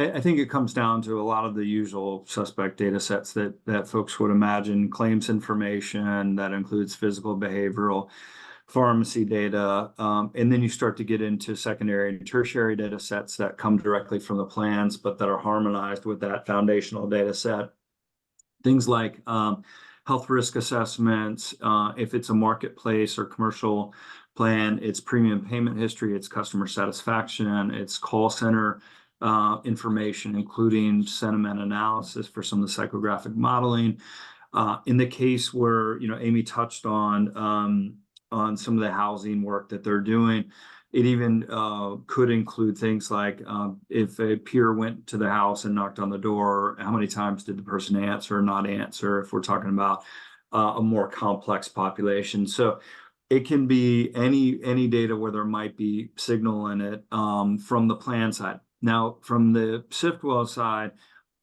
I think it comes down to a lot of the usual suspect data sets that folks would imagine: claims information that includes physical, behavioral, pharmacy data, and then you start to get into secondary and tertiary data sets that come directly from the plans, but that are harmonized with that foundational data set. Things like health risk assessments, if it's a marketplace or commercial plan, it's premium payment history, it's customer satisfaction, it's call center information, including sentiment analysis for some of the psychographic modeling. In the case where, Amy touched on some of the housing work that they're doing, it even could include things like if a peer went to the house and knocked on the door, how many times did the person answer or not answer, if we're talking about a more complex population. So it can be any data where there might be signal in it from the plan side. Now, from the SiftWell side,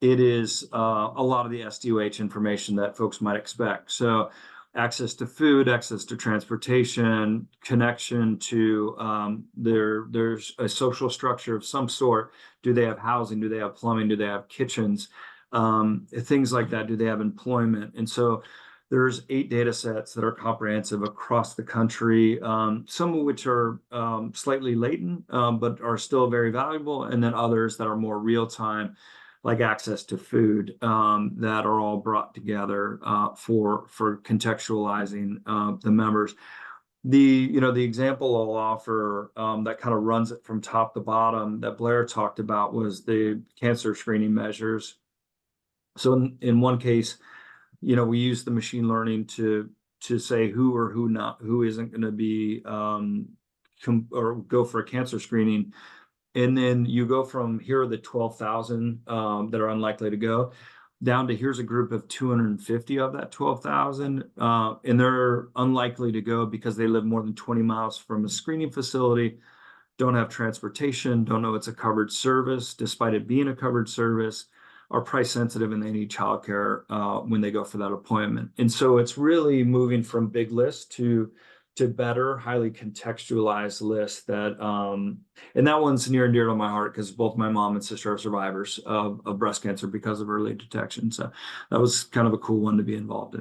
it is a lot of the SDOH information that folks might expect. So access to food, access to transportation, connection to there's a social structure of some sort. Do they have housing? Do they have plumbing? Do they have kitchens? Things like that. Do they have employment? And so there's 8 data sets that are comprehensive across the country, some of which are slightly latent, but are still very valuable, and then others that are more real-time, like access to food, that are all brought together for contextualizing the members. The example I'll offer that kind of runs it from top to bottom that Blair talked about was the cancer screening measures. So in one case, we use the machine learning to say who isn't going to be or go for a cancer screening. And then you go from here are the 12,000 that are unlikely to go, down to here's a group of 250 of that 12,000, and they're unlikely to go because they live more than 20 miles from a screening facility, don't have transportation, don't know it's a covered service, despite it being a covered service, are price sensitive, and they need childcare when they go for that appointment. And so it's really moving from big lists to better, highly contextualized lists that, and that one's near and dear to my heart because both my mom and sister are survivors of breast cancer because of early detection. So that was kind of a cool one to be involved in.